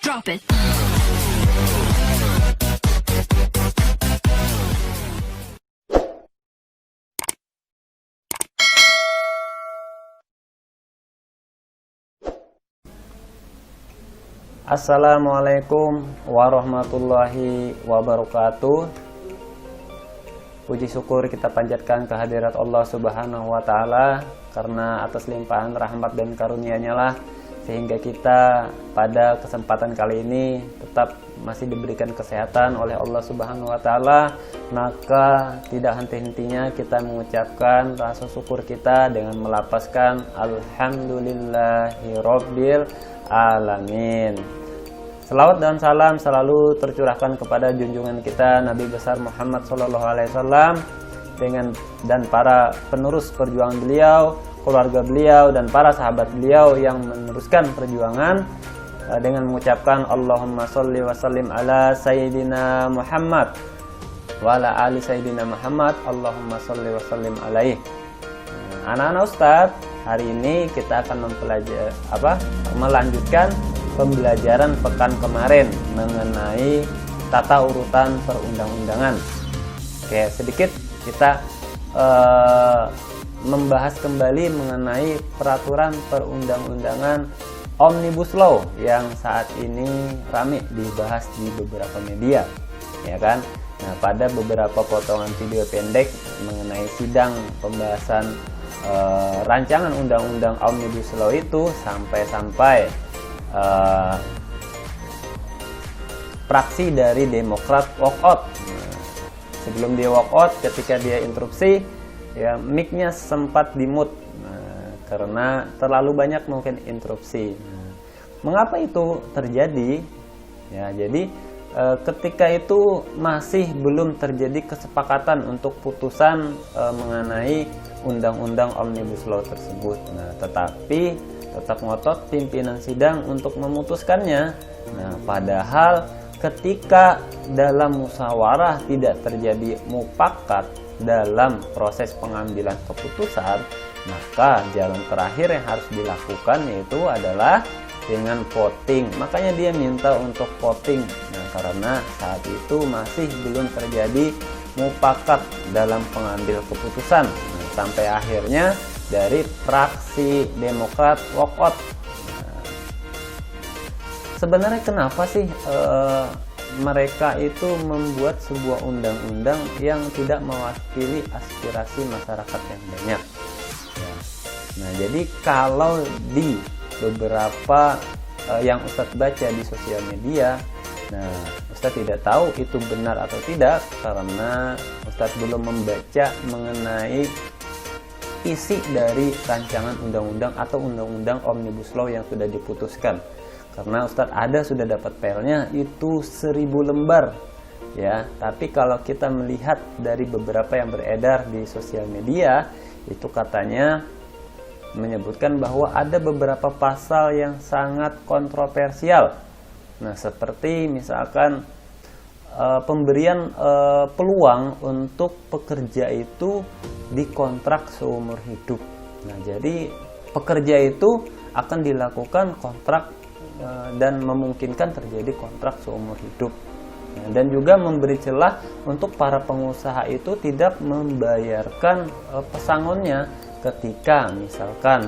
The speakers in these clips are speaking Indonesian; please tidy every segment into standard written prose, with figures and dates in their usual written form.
Drop it. Assalamualaikum warahmatullahi wabarakatuh. Puji syukur kita panjatkan kehadirat Allah Subhanahu wa Ta'ala, karena atas limpahan rahmat dan karunia-Nya lah sehingga kita pada kesempatan kali ini tetap masih diberikan kesehatan oleh Allah Subhanahu wa Ta'ala. Maka tidak henti-hentinya kita mengucapkan rasa syukur kita dengan melapaskan alhamdulillahirabbil alamin. Selawat dan salam selalu tercurahkan kepada junjungan kita Nabi besar Muhammad SAW dan para penerus perjuangan beliau, keluarga beliau, dan para sahabat beliau yang meneruskan perjuangan dengan mengucapkan Allahumma sholli wa sallim ala Sayyidina Muhammad wa ala ali Sayyidina Muhammad, Allahumma sholli wa sallim alaih. Anak-anak Ustadz, hari ini kita akan melanjutkan pembelajaran pekan kemarin mengenai tata urutan perundang-undangan. Oke, sedikit kita membahas kembali mengenai peraturan perundang-undangan Omnibus Law yang saat ini ramai dibahas di beberapa media, ya kan? Nah, pada beberapa potongan video pendek mengenai sidang pembahasan rancangan undang-undang Omnibus Law itu sampai fraksi dari Demokrat walkout. Sebelum dia walkout, ketika dia interupsi, ya mic-nya sempat di-mute karena terlalu banyak mungkin interupsi. Mengapa itu terjadi? Ya, jadi ketika itu masih belum terjadi kesepakatan untuk putusan mengenai undang-undang Omnibus Law tersebut. Nah, tetapi tetap ngotot pimpinan sidang untuk memutuskannya. Nah, padahal ketika dalam musyawarah tidak terjadi mufakat dalam proses pengambilan keputusan, maka jalan terakhir yang harus dilakukan yaitu adalah dengan voting. Makanya dia minta untuk voting. Nah, karena saat itu masih belum terjadi mufakat dalam pengambil keputusan. Nah, sampai akhirnya dari fraksi Demokrat walkout. Sebenarnya kenapa sih mereka itu membuat sebuah undang-undang yang tidak mewakili aspirasi masyarakat yang banyak? Ya. Nah, jadi kalau di beberapa yang Ustadz baca di sosial media, nah Ustadz tidak tahu itu benar atau tidak karena Ustadz belum membaca mengenai isi dari rancangan undang-undang atau undang-undang Omnibus Law yang sudah diputuskan. Karena Ustadz sudah dapat filenya itu 1000 lembar, ya. Tapi kalau kita melihat dari beberapa yang beredar di sosial media, itu katanya menyebutkan bahwa ada beberapa pasal yang sangat kontroversial. Nah, seperti misalkan pemberian peluang untuk pekerja itu dikontrak seumur hidup. Nah, jadi pekerja itu akan dilakukan kontrak dan memungkinkan terjadi kontrak seumur hidup. Nah, dan juga memberi celah untuk para pengusaha itu tidak membayarkan pesangonnya ketika misalkan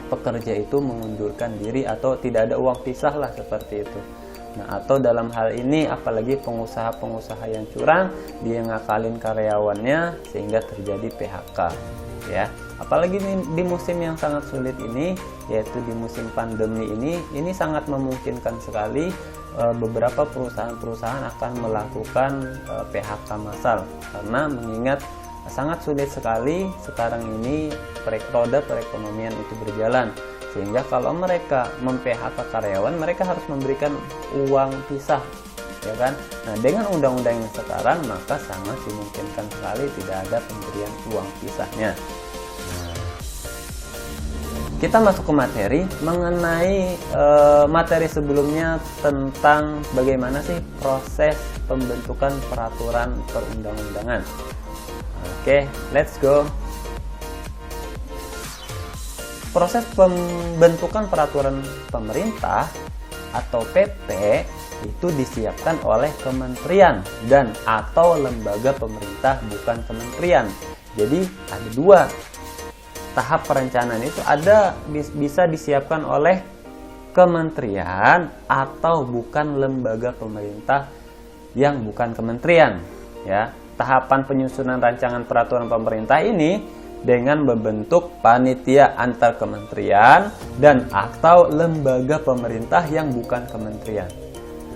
pekerja itu mengundurkan diri atau tidak ada uang pisah lah, seperti itu. Nah, atau dalam hal ini apalagi pengusaha-pengusaha yang curang, dia ngakalin karyawannya sehingga terjadi PHK, ya. Apalagi di musim yang sangat sulit ini, yaitu di musim pandemi ini sangat memungkinkan sekali beberapa perusahaan-perusahaan akan melakukan PHK massal, karena mengingat sangat sulit sekali sekarang ini roda perekonomian itu berjalan. Sehingga kalau mereka mem-PHK karyawan, mereka harus memberikan uang pisah, ya kan? Nah, dengan undang-undang yang sekarang, maka sangat dimungkinkan sekali tidak ada pemberian uang pisahnya. Nah, kita masuk ke materi mengenai materi sebelumnya tentang bagaimana sih proses pembentukan peraturan perundang-undangan. Oke, let's go. Proses pembentukan peraturan pemerintah atau PP itu disiapkan oleh kementerian dan atau lembaga pemerintah bukan kementerian. Jadi ada dua tahap perencanaan itu, ada bisa disiapkan oleh kementerian atau bukan lembaga pemerintah yang bukan kementerian, ya. Tahapan penyusunan rancangan peraturan pemerintah ini dengan membentuk panitia antar kementerian dan atau lembaga pemerintah yang bukan kementerian.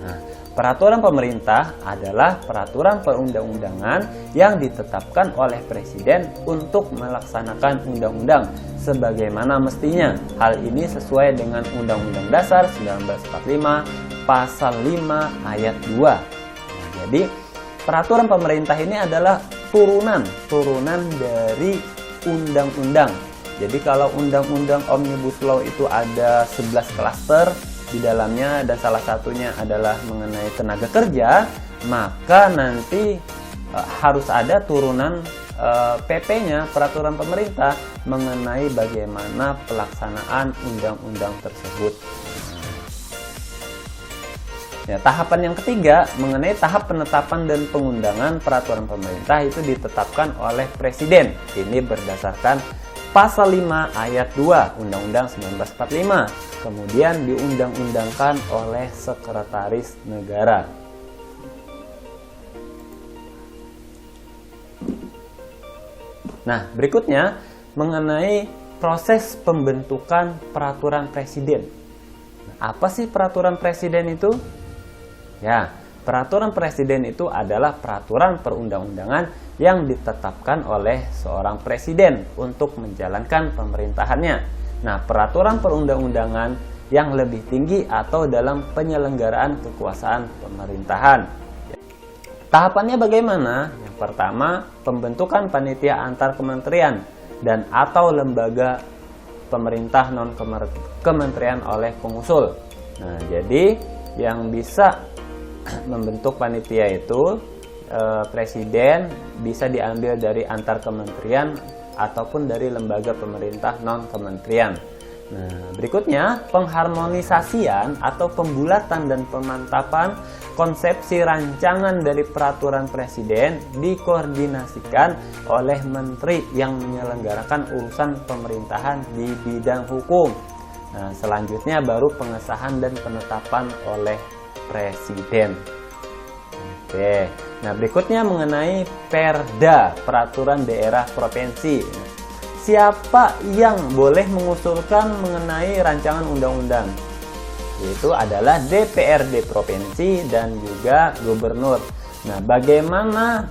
Nah, peraturan pemerintah adalah peraturan perundang-undangan yang ditetapkan oleh presiden untuk melaksanakan undang-undang sebagaimana mestinya. Hal ini sesuai dengan Undang-Undang Dasar 1945 Pasal 5 Ayat 2. Nah, jadi peraturan pemerintah ini adalah turunan dari undang-undang. Jadi kalau undang-undang Omnibus Law itu ada 11 klaster di dalamnya dan salah satunya adalah mengenai tenaga kerja, maka nanti harus ada turunan PP-nya, peraturan pemerintah mengenai bagaimana pelaksanaan undang-undang tersebut. Ya, tahapan yang ketiga mengenai tahap penetapan dan pengundangan peraturan pemerintah itu ditetapkan oleh presiden. Ini berdasarkan Pasal 5 Ayat 2 Undang-Undang 1945, kemudian diundang-undangkan oleh Sekretaris Negara. Nah, berikutnya mengenai proses pembentukan peraturan presiden. Apa sih peraturan presiden itu? Ya, peraturan presiden itu adalah peraturan perundang-undangan yang ditetapkan oleh seorang presiden untuk menjalankan pemerintahannya. Nah, peraturan perundang-undangan yang lebih tinggi atau dalam penyelenggaraan kekuasaan pemerintahan. Tahapannya bagaimana? Yang pertama, pembentukan panitia antar kementerian dan atau lembaga pemerintah non-kementerian oleh pengusul. Nah, jadi yang bisa membentuk panitia itu presiden, bisa diambil dari antar kementerian ataupun dari lembaga pemerintah non-kementerian. Nah, berikutnya pengharmonisasian atau pembulatan dan pemantapan konsepsi rancangan dari peraturan presiden dikoordinasikan oleh menteri yang menyelenggarakan urusan pemerintahan di bidang hukum. Nah, selanjutnya baru pengesahan dan penetapan oleh presiden. Oke. Nah, berikutnya mengenai Perda, peraturan daerah provinsi. Siapa yang boleh mengusulkan mengenai rancangan undang-undang? Yaitu adalah DPRD provinsi dan juga gubernur. Nah, bagaimana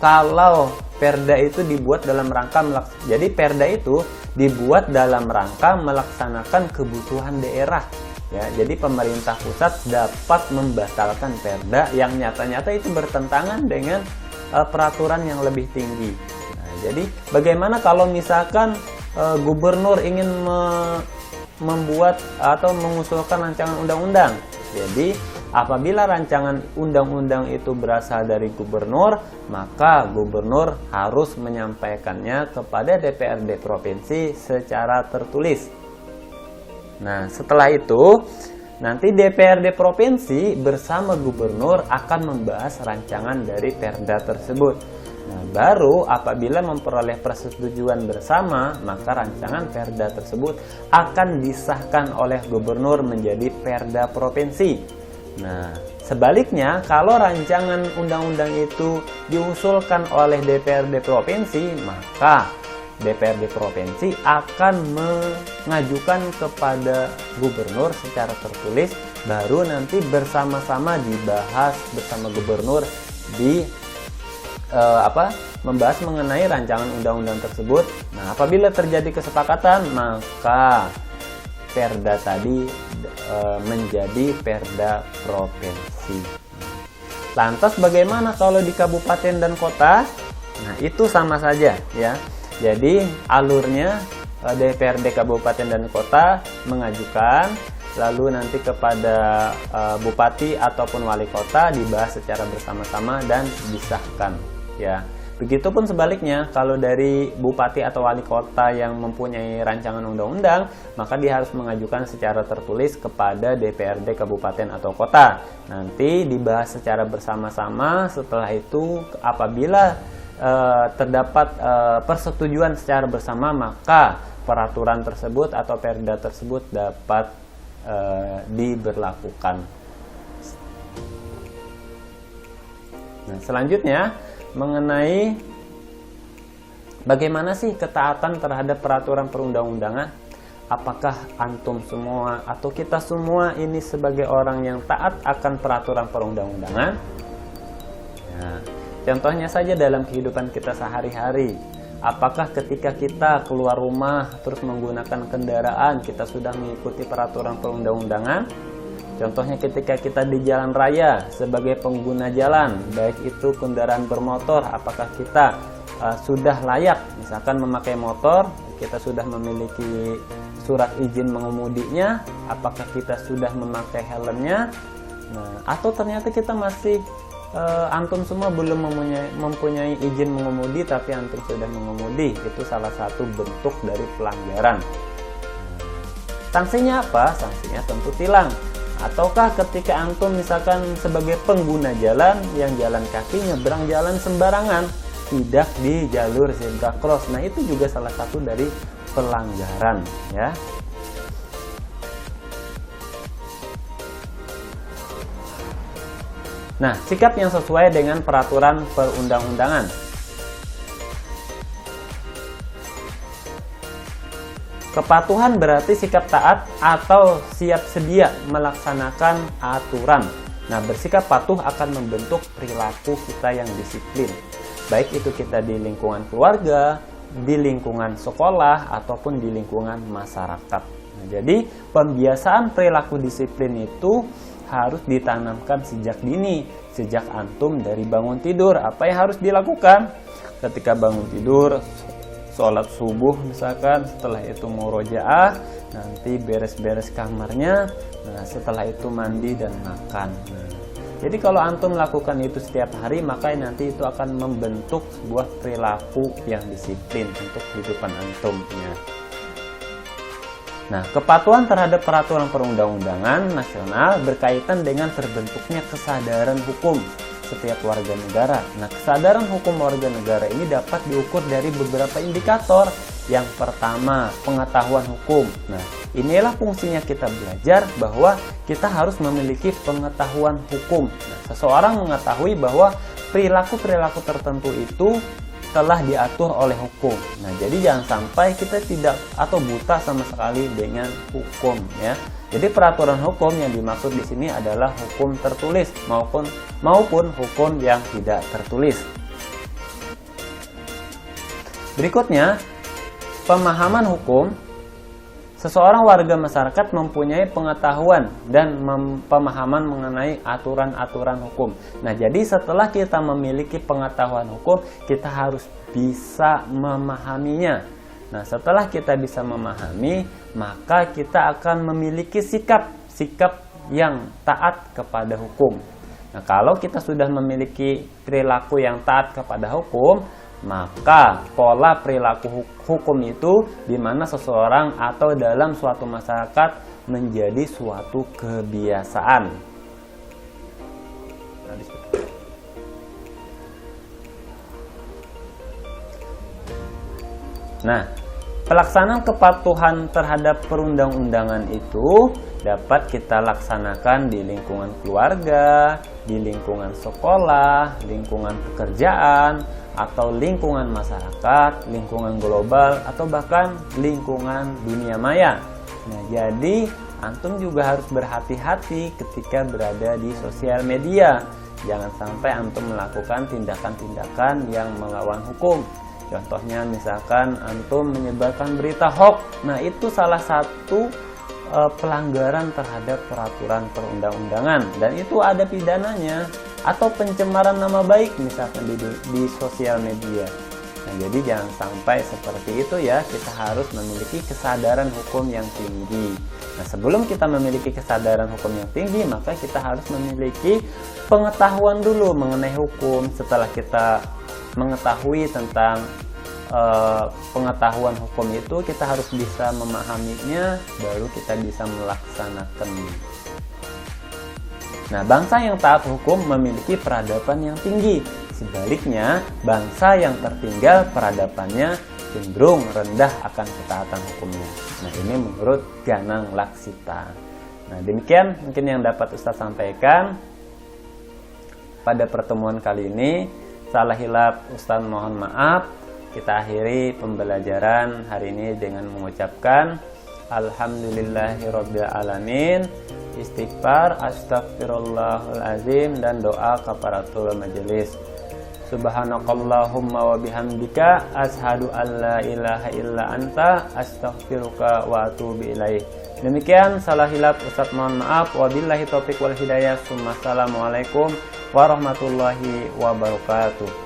kalau Perda itu dibuat dalam rangka jadi Perda itu dibuat dalam rangka melaksanakan kebutuhan daerah. Ya, jadi pemerintah pusat dapat membatalkan Perda yang nyata-nyata itu bertentangan dengan peraturan yang lebih tinggi. Nah, jadi bagaimana kalau misalkan gubernur ingin membuat atau mengusulkan rancangan undang-undang? Jadi apabila rancangan undang-undang itu berasal dari gubernur, maka gubernur harus menyampaikannya kepada DPRD provinsi secara tertulis. Nah, setelah itu nanti DPRD provinsi bersama gubernur akan membahas rancangan dari Perda tersebut. Nah, baru apabila memperoleh persetujuan bersama, maka rancangan Perda tersebut akan disahkan oleh gubernur menjadi Perda provinsi. Nah, sebaliknya kalau rancangan undang-undang itu diusulkan oleh DPRD provinsi, maka DPRD provinsi akan mengajukan kepada gubernur secara tertulis, baru nanti bersama-sama dibahas bersama gubernur di membahas mengenai rancangan undang-undang tersebut. Nah, apabila terjadi kesepakatan, maka Perda tadi menjadi Perda provinsi. Lantas bagaimana kalau di kabupaten dan kota? Nah, itu sama saja ya. Jadi alurnya DPRD kabupaten dan kota mengajukan, lalu nanti kepada bupati ataupun wali kota dibahas secara bersama-sama dan disahkan ya. Begitupun sebaliknya, kalau dari bupati atau wali kota yang mempunyai rancangan undang-undang, maka dia harus mengajukan secara tertulis kepada DPRD kabupaten atau kota. Nanti dibahas secara bersama-sama. Setelah itu apabila terdapat persetujuan secara bersama, maka peraturan tersebut atau perda tersebut dapat diberlakukan. Nah, selanjutnya mengenai bagaimana sih ketaatan terhadap peraturan perundang-undangan. Apakah antum semua atau kita semua ini sebagai orang yang taat akan peraturan perundang-undangan? Nah, contohnya saja dalam kehidupan kita sehari-hari. Apakah ketika kita keluar rumah terus menggunakan kendaraan kita sudah mengikuti peraturan perundang-undangan? Contohnya ketika kita di jalan raya sebagai pengguna jalan, baik itu kendaraan bermotor, apakah kita sudah layak misalkan memakai motor, kita sudah memiliki surat izin mengemudinya, apakah kita sudah memakai helmnya, nah, atau ternyata kita masih antum semua belum mempunyai izin mengemudi tapi antum sudah mengemudi, itu salah satu bentuk dari pelanggaran. Sanksinya apa? Sanksinya tentu tilang. Ataukah ketika antum misalkan sebagai pengguna jalan yang jalan kaki nyebrang jalan sembarangan, tidak di jalur zebra cross, nah itu juga salah satu dari pelanggaran, ya. Nah, sikap yang sesuai dengan peraturan perundang-undangan. Kepatuhan berarti sikap taat atau siap sedia melaksanakan aturan. Nah, bersikap patuh akan membentuk perilaku kita yang disiplin. Baik itu kita di lingkungan keluarga, di lingkungan sekolah, ataupun di lingkungan masyarakat. Nah, jadi pembiasaan perilaku disiplin itu harus ditanamkan sejak dini. Sejak antum dari bangun tidur, apa yang harus dilakukan? Ketika bangun tidur, sholat subuh misalkan, setelah itu murojaah, nanti beres-beres kamarnya, nah setelah itu mandi dan makan. Nah, jadi kalau antum melakukan itu setiap hari, maka nanti itu akan membentuk sebuah perilaku yang disiplin untuk kehidupan antum. Nah, kepatuhan terhadap peraturan perundang-undangan nasional berkaitan dengan terbentuknya kesadaran hukum setiap warga negara. Nah, kesadaran hukum warga negara ini dapat diukur dari beberapa indikator. Yang pertama, pengetahuan hukum. Nah, inilah fungsinya kita belajar bahwa kita harus memiliki pengetahuan hukum. Nah, seseorang mengetahui bahwa perilaku-perilaku tertentu itu telah diatur oleh hukum. Nah, jadi jangan sampai kita tidak atau buta sama sekali dengan hukum, ya. Jadi peraturan hukum yang dimaksud di sini adalah hukum tertulis maupun hukum yang tidak tertulis. Berikutnya, pemahaman hukum. Seseorang warga masyarakat mempunyai pengetahuan dan pemahaman mengenai aturan-aturan hukum. Nah, jadi setelah kita memiliki pengetahuan hukum, kita harus bisa memahaminya. Nah, setelah kita bisa memahami, maka kita akan memiliki sikap yang taat kepada hukum. Nah, kalau kita sudah memiliki perilaku yang taat kepada hukum, maka pola perilaku hukum itu di mana seseorang atau dalam suatu masyarakat menjadi suatu kebiasaan. Nah, pelaksanaan kepatuhan terhadap perundang-undangan itu dapat kita laksanakan di lingkungan keluarga, di lingkungan sekolah, lingkungan pekerjaan, atau lingkungan masyarakat, lingkungan global, atau bahkan lingkungan dunia maya. Nah, jadi antum juga harus berhati-hati ketika berada di sosial media. Jangan sampai antum melakukan tindakan-tindakan yang melawan hukum. Contohnya misalkan antum menyebarkan berita hoax. Nah, itu salah satu pelanggaran terhadap peraturan perundang-undangan dan itu ada pidananya, atau pencemaran nama baik misalkan di sosial media. Nah, jadi jangan sampai seperti itu, ya. Kita harus memiliki kesadaran hukum yang tinggi. Nah, sebelum kita memiliki kesadaran hukum yang tinggi, maka kita harus memiliki pengetahuan dulu mengenai hukum. Setelah kita mengetahui tentang pengetahuan hukum itu, kita harus bisa memahaminya, baru kita bisa melaksanakannya. Nah, bangsa yang taat hukum memiliki peradaban yang tinggi. Sebaliknya, bangsa yang tertinggal peradabannya cenderung rendah akan ketaatan hukumnya. Nah, ini menurut Ganang Laksita. Nah, demikian mungkin yang dapat Ustadz sampaikan pada pertemuan kali ini. Salah hilap Ustadz mohon maaf. Kita akhiri pembelajaran hari ini dengan mengucapkan Alhamdulillahirabbil alamin, istighfar, astagfirullahal azim, dan doa kafaratul majelis. Subhanakallahumma wa bihamdika ashhadu an la ilaha illa anta astaghfiruka wa atubu ilaih. Demikian salah hilap Ustadz mohon maaf. Wabillahi taufiq wal hidayah. Assalamualaikum warahmatullahi wabarakatuh.